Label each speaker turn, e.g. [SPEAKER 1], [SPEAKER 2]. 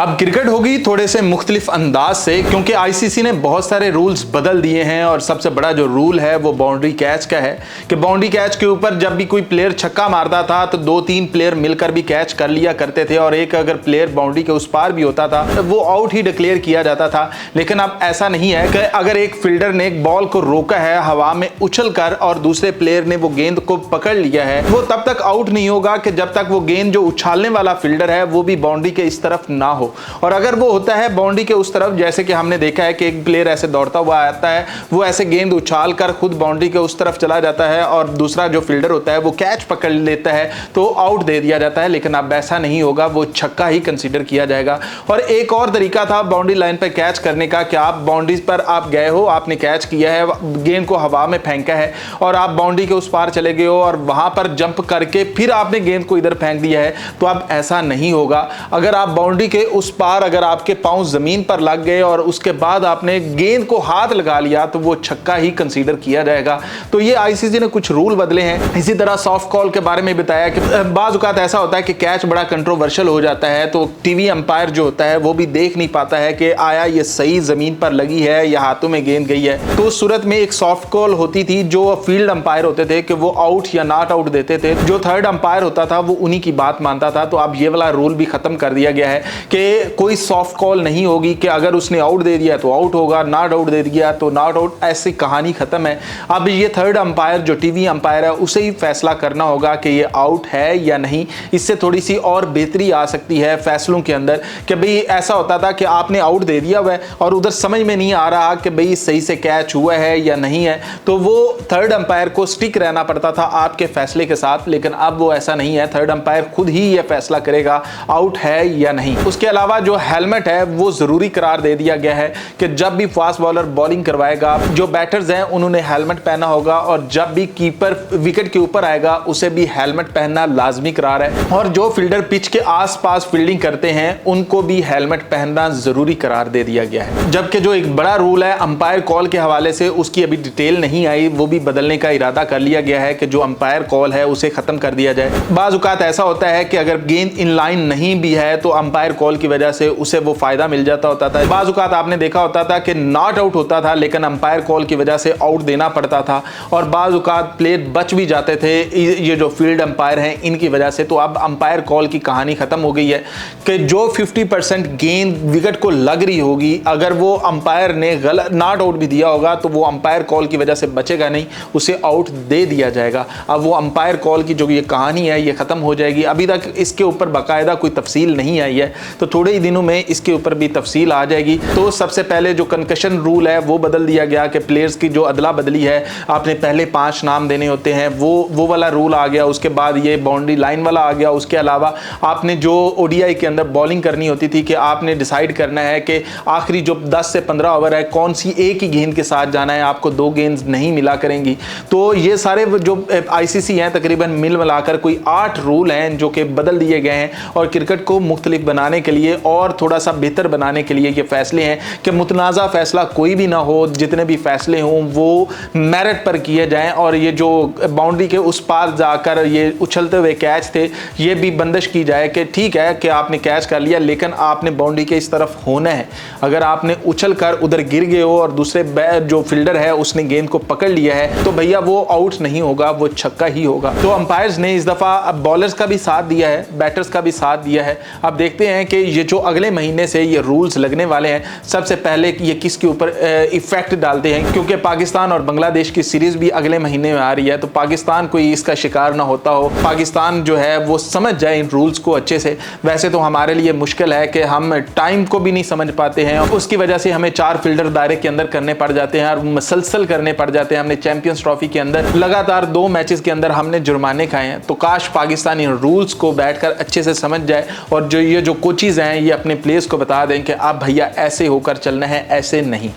[SPEAKER 1] अब क्रिकेट होगी थोड़े से मुख्तलिफ अंदाज से, क्योंकि आईसीसी ने बहुत सारे रूल्स बदल दिए हैं और सबसे बड़ा जो रूल है वो बाउंड्री कैच का है कि बाउंड्री कैच के ऊपर जब भी कोई प्लेयर छक्का मारता था तो 2-3 प्लेयर मिलकर भी कैच कर लिया करते थे और एक अगर प्लेयर बाउंड्री के उस पार भी होता था तो वो आउट ही डिक्लेयर किया जाता था। लेकिन अब ऐसा नहीं है कि अगर एक फील्डर ने एक बॉल को रोका है हवा में उछल कर और दूसरे प्लेयर ने वो गेंद को पकड़ लिया है, वो तब तक आउट नहीं होगा कि जब तक वो गेंद जो उछालने वाला फील्डर है वो भी बाउंड्री के इस तरफ ना हो। और अगर वो होता है बाउंड्री के उस तरफ, जैसे कि हमने देखा है कि एक प्लेयर ऐसे दौड़ता हुआ आता है, वो ऐसे गेंद उछाल कर खुद बाउंड्री के उस तरफ चला जाता है और दूसरा जो फील्डर होता है वो कैच पकड़ लेता है तो आउट दे दिया जाता है। लेकिन अब ऐसा नहीं होगा, वो छक्का ही कंसीडर किया जाएगा। और एक और तरीका था बाउंड्री लाइन पर कैच करने का कि आप बाउंड्री पर आप गए हो, आपने कैच किया है, गेंद को हवा में फेंका है और आप बाउंड्री के उस पार चले गए हो और वहां पर जंप करके फिर आपने गेंद को इधर फेंक दिया है, तो अब ऐसा नहीं होगा। अगर आप बाउंड्री के उस पार अगर आपके पांव जमीन पर लग गए और उसके बाद आपने गेंद को हाथ लगा लिया तो वो छक्का ही कंसीडर किया जाएगा। तो ये आईसीसी ने कुछ रूल बदले हैं। इसी तरह सॉफ्ट कॉल के बारे में बताया कि बाज़ औक़ात ऐसा होता है कि कैच बड़ा कंट्रोवर्शियल हो जाता है तो टीवी अंपायर जो होता है वो भी देख नहीं पाता है कि आया ये सही जमीन पर लगी है या हाथों में गेंद गई है। तो उस सूरत में एक सॉफ्ट कॉल होती थी, जो फील्ड अंपायर होते थे कि वो आउट या नॉट आउट देते थे, जो थर्ड अंपायर होता था वो उन्हीं की बात मानता था। तो अब ये वाला रूल भी खत्म कर दिया गया है कि कोई सॉफ्ट कॉल नहीं होगी कि अगर उसने आउट दे दिया तो आउट होगा, नॉट आउट दे दिया तो नॉट आउट, ऐसी कहानी खत्म है। अब ये थर्ड अंपायर जो टीवी अंपायर है उसे ही फैसला करना होगा कि ये आउट है या नहीं। इससे थोड़ी सी और बेहतरी आ सकती है फैसलों के अंदर कि भाई ऐसा होता था कि आपने आउट दे दिया हुआ है और उधर समझ में नहीं आ रहा कि भाई सही से कैच हुआ है या नहीं है, तो वो थर्ड अंपायर को स्टिक रहना पड़ता था आपके फैसले के साथ। लेकिन अब वो ऐसा नहीं है, थर्ड अंपायर खुद ही ये फैसला करेगा आउट है या नहीं। उसके अलावा जो हेलमेट है वो जरूरी करार दे दिया गया है कि जब भी फास्ट बॉलर बॉलिंग करवाएगा, जो बैटर्स हैं उन्होंने हेलमेट पहना होगा और जब भी कीपर विकेट के ऊपर आएगा उसे भी हेलमेट पहनना लाजमी करार है। और जो फील्डर पिच के आसपास फील्डिंग करते हैं उनको भी हेलमेट पहनना जरूरी करार दे दिया गया है। जबकि जो एक बड़ा रूल है अंपायर कॉल के हवाले से, उसकी अभी डिटेल नहीं आई, वो भी बदलने का इरादा कर लिया गया है कि जो अंपायर कॉल है उसे खत्म कर दिया जाए। बाज़ औक़ात ऐसा होता है कि अगर गेंद इन लाइन नहीं भी है तो अंपायर कॉल की वजह से उसे वो फायदा मिल जाता होता था। बाज़ औक़ात आपने देखा होता था कि नॉट आउट होता था लेकिन अंपायर कॉल की वजह से आउट देना पड़ता था और बाज़ औक़ात प्लेयर बच भी जाते थे ये जो फील्ड अंपायर हैं इनकी वजह से। तो अब अंपायर कॉल की कहानी खत्म हो गई है कि जो 50% गेंद विकेट को लग रही होगी, अगर वो अंपायर ने गलत नॉट आउट भी दिया होगा तो वो अंपायर कॉल की वजह से बचेगा नहीं, उसे आउट दे दिया जाएगा। अब वो अंपायर कॉल की जो ये कहानी है ये खत्म हो जाएगी। अभी तक इसके ऊपर बाकायदा कोई तफसील नहीं आई है, तो थोड़े ही दिनों में इसके ऊपर भी तफसील आ जाएगी। तो सबसे पहले जो कंकशन रूल है वो बदल दिया गया कि प्लेयर्स की जो अदला बदली है, आपने पहले 5 नाम देने होते हैं, वो वाला रूल आ गया। उसके बाद ये बाउंड्री लाइन वाला आ गया। उसके अलावा आपने जो ओडीआई के अंदर बॉलिंग करनी होती थी कि आपने डिसाइड करना है कि आखिरी जो 10 से 15 ओवर है कौन सी एक ही गेंद के साथ जाना है, आपको 2 गेंद नहीं मिला करेंगी। तो ये सारे जो आईसीसी हैं तकरीबन मिल मिलाकर कोई 8 रूल हैं जो कि बदल दिए गए हैं और क्रिकेट को मुख्तलिफ बनाने के लिए और थोड़ा सा बेहतर बनाने के लिए ये फैसले हैं कि मुतनाज़ा फैसला कोई भी ना हो, जितने भी फैसले हों वो मेरिट पर किए जाएं। और ये जो बाउंड्री के उस पार जाकर ये उछलते हुए कैच थे ये भी बंदिश की जाए कि ठीक है कि आपने कैच कर लिया लेकिन आपने बाउंड्री के इस तरफ होना है। अगर आपने उछल कर उधर गिर गए हो और दूसरे जो फील्डर है उसने गेंद को पकड़ लिया है तो भैया वो आउट नहीं होगा, वो छक्का ही होगा। तो अंपायर्स ने इस दफ़ा अब बॉलर्स का भी साथ दिया है, बैटर्स का भी साथ दिया है। अब देखते हैं कि ये जो अगले महीने से ये रूल्स लगने वाले हैं, सबसे पहले ये किसके ऊपर इफेक्ट डालते हैं, क्योंकि पाकिस्तान और बांग्लादेश की सीरीज भी अगले महीने में आ रही है। तो पाकिस्तान कोई इसका शिकार ना होता हो, पाकिस्तान जो है वो समझ जाए इन रूल्स को अच्छे से। वैसे तो हमारे लिए मुश्किल है कि हम टाइम को भी नहीं समझ पाते हैं, उसकी वजह से हमें 4 फील्डर दायरे के अंदर करने पड़ जाते हैं और मसलसल करने पड़ जाते हैं। हमने चैंपियंस ट्रॉफी के अंदर लगातार 2 मैचेस के अंदर हमने जुर्माने खाए हैं। तो काश पाकिस्तान इन रूल्स को बैठकर अच्छे से समझ जाए और जो कोचेज हैं ये अपने प्लेयर्स को बता दें कि आप भैया ऐसे होकर चलना है, ऐसे नहीं।